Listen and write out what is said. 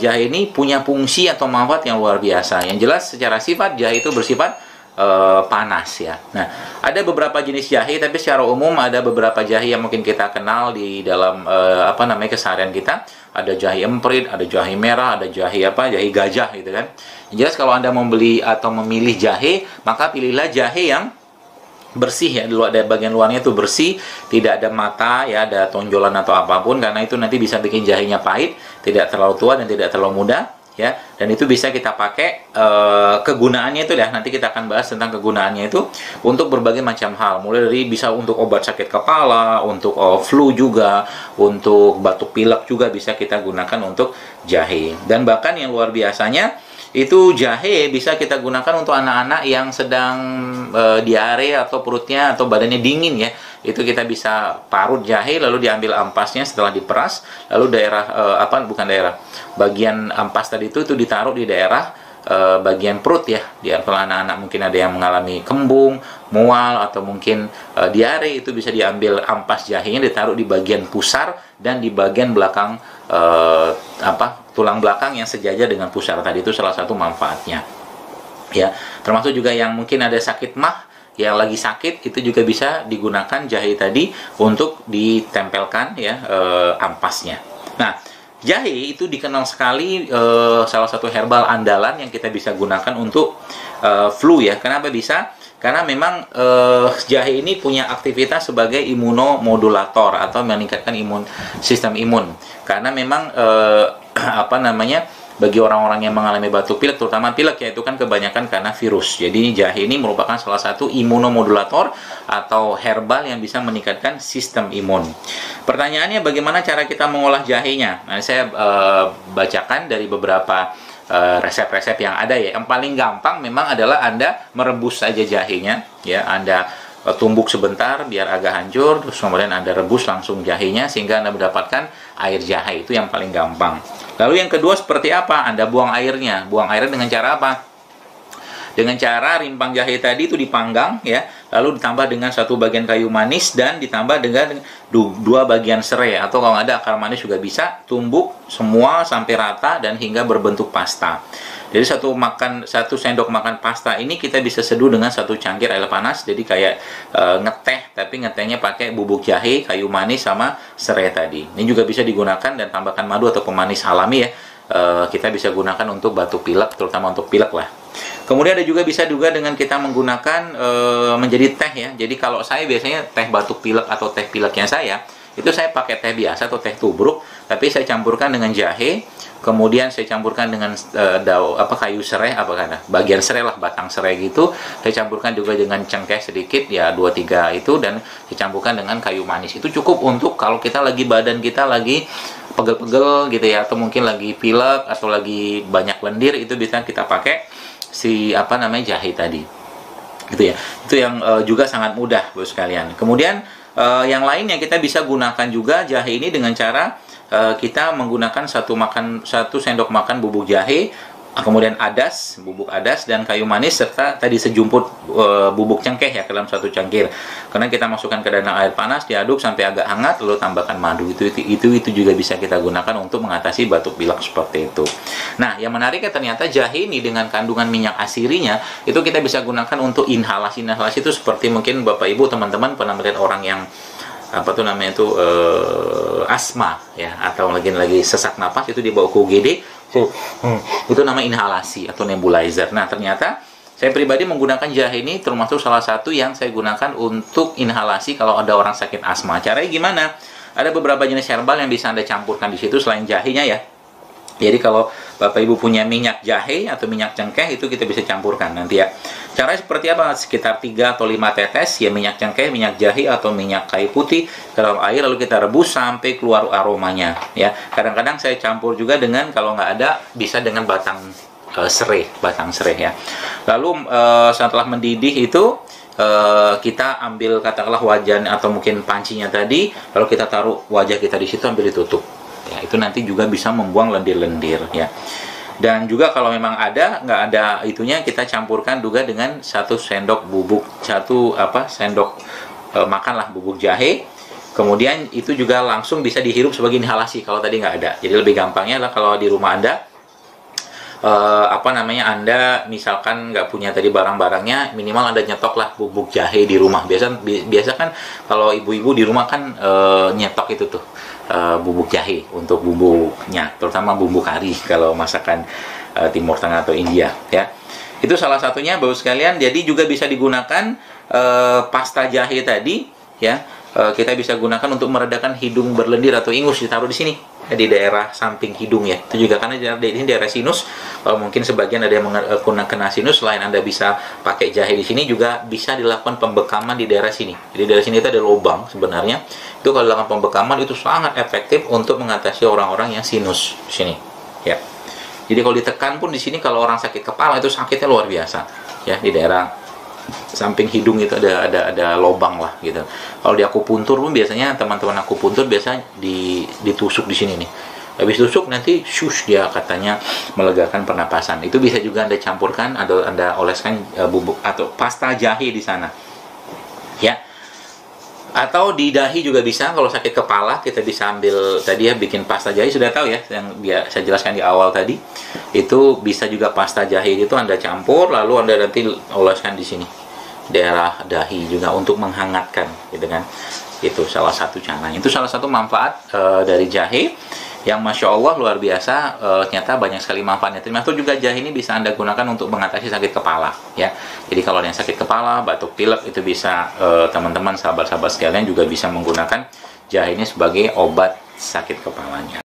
jahe ini punya fungsi atau manfaat yang luar biasa. Yang jelas secara sifat jahe itu bersifat panas ya. Nah, ada beberapa jenis jahe, tapi secara umum ada beberapa jahe yang mungkin kita kenal di dalam keseharian kita. Ada jahe emprit, ada jahe merah, ada jahe jahe gajah gitu kan. Yang jelas kalau Anda membeli atau memilih jahe, maka pilihlah jahe yang bersih ya, dari bagian luarnya itu bersih, tidak ada mata ya, ada tonjolan atau apapun, karena itu nanti bisa bikin jahenya pahit, tidak terlalu tua dan tidak terlalu muda ya. Dan itu bisa kita pakai kegunaannya itu ya, nanti kita akan bahas tentang kegunaannya itu untuk berbagai macam hal, mulai dari bisa untuk obat sakit kepala, untuk flu juga, untuk batuk pilek juga bisa kita gunakan untuk jahe. Dan bahkan yang luar biasanya itu jahe bisa kita gunakan untuk anak-anak yang sedang diare atau perutnya atau badannya dingin ya. Itu kita bisa parut jahe lalu diambil ampasnya setelah diperas, lalu bagian ampas tadi itu ditaruh di daerah bagian perut ya. Kalau anak-anak mungkin ada yang mengalami kembung, mual atau mungkin diare, itu bisa diambil ampas jahenya ditaruh di bagian pusar dan di bagian belakang tulang belakang yang sejajar dengan pusar tadi. Itu salah satu manfaatnya ya. Termasuk juga yang mungkin ada sakit mah, yang lagi sakit, itu juga bisa digunakan jahe tadi untuk ditempelkan ya ampasnya. Nah, jahe itu dikenal sekali salah satu herbal andalan yang kita bisa gunakan untuk flu ya. Kenapa bisa? Karena memang jahe ini punya aktivitas sebagai imunomodulator atau meningkatkan sistem imun. Karena memang bagi orang-orang yang mengalami batuk pilek, terutama pilek ya, itu kan kebanyakan karena virus. Jadi jahe ini merupakan salah satu imunomodulator atau herbal yang bisa meningkatkan sistem imun. Pertanyaannya, bagaimana cara kita mengolah jahenya? Nah, saya bacakan dari beberapa resep-resep yang ada ya. Yang paling gampang memang adalah Anda merebus saja jahenya ya. Anda tumbuk sebentar biar agak hancur, terus kemudian Anda rebus langsung jahenya sehingga Anda mendapatkan air jahe. Itu yang paling gampang. Lalu yang kedua seperti apa? Anda buang airnya. Buang airnya dengan cara apa? Dengan cara rimpang jahe tadi itu dipanggang ya, lalu ditambah dengan satu bagian kayu manis dan ditambah dengan dua bagian serai, atau kalau ada akar manis juga bisa. Tumbuk semua sampai rata dan hingga berbentuk pasta. Jadi satu sendok makan pasta ini kita bisa seduh dengan satu cangkir air panas. Jadi kayak ngeteh, tapi ngetehnya pakai bubuk jahe, kayu manis sama serai tadi. Ini juga bisa digunakan dan tambahkan madu atau pemanis alami ya. Kita bisa gunakan untuk batuk pilek, terutama untuk pilek lah. Kemudian ada juga bisa dengan kita menggunakan menjadi teh ya. Jadi kalau saya biasanya teh batuk pilek atau teh pileknya saya, itu saya pakai teh biasa atau teh tubruk, tapi saya campurkan dengan jahe, kemudian saya campurkan dengan kayu serai, bagian serai lah, batang serai gitu. Saya campurkan juga dengan cengkeh sedikit ya, 2-3 itu, dan dicampurkan dengan kayu manis. Itu cukup untuk kalau kita badan kita lagi pegel-pegel gitu ya, atau mungkin lagi pilek atau lagi banyak lendir, itu bisa kita pakai jahe tadi gitu ya. Itu yang juga sangat mudah Bos sekalian. Kemudian yang lainnya kita bisa gunakan juga jahe ini dengan cara kita menggunakan satu sendok makan bubuk jahe, kemudian bubuk adas dan kayu manis, serta tadi sejumput bubuk cengkeh ya ke dalam satu cangkir. Karena kita masukkan ke dalam air panas, diaduk sampai agak hangat, lalu tambahkan madu. Itu juga bisa kita gunakan untuk mengatasi batuk pilek seperti itu. Nah, yang menariknya ternyata jahe ini dengan kandungan minyak asirinya itu kita bisa gunakan untuk inhalasi. Inhalasi itu seperti mungkin Bapak Ibu teman-teman pernah melihat orang yang asma ya, atau lagi sesak napas, itu dibawa ke UGD. Itu nama inhalasi atau nebulizer. Nah, ternyata saya pribadi menggunakan jahe ini termasuk salah satu yang saya gunakan untuk inhalasi kalau ada orang sakit asma. Caranya gimana? Ada beberapa jenis herbal yang bisa Anda campurkan di situ selain jahenya ya. Jadi kalau Bapak Ibu punya minyak jahe atau minyak cengkeh, itu kita bisa campurkan nanti ya. Caranya seperti apa? Sekitar 3 atau 5 tetes ya minyak cengkeh, minyak jahe atau minyak kayu putih ke dalam air, lalu kita rebus sampai keluar aromanya ya. Kadang-kadang saya campur juga dengan, kalau nggak ada, bisa dengan batang serai ya. Lalu setelah mendidih itu kita ambil katakanlah wajan atau mungkin pancinya tadi, lalu kita taruh wajah kita di situ, ambil ditutup. Ya, itu nanti juga bisa membuang lendir-lendir ya. Dan juga kalau memang nggak ada itunya, kita campurkan juga dengan satu sendok makan lah bubuk jahe, Kemudian itu juga langsung bisa dihirup sebagai inhalasi kalau tadi nggak ada. Jadi lebih gampangnya adalah kalau di rumah Anda Anda misalkan nggak punya tadi barang-barangnya, minimal Anda nyetok lah bubuk jahe di rumah. Biasa kan kalau ibu-ibu di rumah kan nyetok itu tuh bubuk jahe untuk bumbunya, terutama bumbu kari kalau masakan Timur Tengah atau India ya. Itu salah satunya Bapak sekalian. Jadi juga bisa digunakan pasta jahe tadi ya. Kita bisa gunakan untuk meredakan hidung berlendir atau ingus, ditaruh di sini di daerah samping hidung ya. Itu juga karena ini daerah sinus. Kalau mungkin sebagian ada yang kena sinus, selain Anda bisa pakai jahe di sini, juga bisa dilakukan pembekaman di daerah sini. Jadi daerah sini itu ada lubang sebenarnya. Itu kalau dilakukan pembekaman itu sangat efektif untuk mengatasi orang-orang yang sinus di sini ya. Jadi kalau ditekan pun di sini, kalau orang sakit kepala itu sakitnya luar biasa ya, di daerah samping hidung itu ada lubang lah gitu. Kalau di akupuntur pun biasanya teman-teman akupuntur biasa ditusuk di sini nih. Habis tusuk nanti shush, dia katanya melegakan pernapasan. Itu bisa juga Anda campurkan atau Anda oleskan bubuk atau pasta jahe di sana. Ya. Atau di dahi juga bisa. Kalau sakit kepala kita bisa ambil tadi ya, bikin pasta jahe, sudah tahu ya yang saya jelaskan di awal tadi. Itu bisa juga pasta jahe itu Anda campur lalu Anda nanti oleskan di sini daerah dahi juga untuk menghangatkan gitu kan. Itu salah satu caranya. Itu salah satu manfaat dari jahe yang Masya Allah luar biasa. Ternyata banyak sekali manfaatnya. Termasuk juga jahe ini bisa Anda gunakan untuk mengatasi sakit kepala ya. Jadi kalau yang sakit kepala, batuk pilek, itu bisa teman-teman sahabat-sahabat sekalian juga bisa menggunakan jahe ini sebagai obat sakit kepalanya.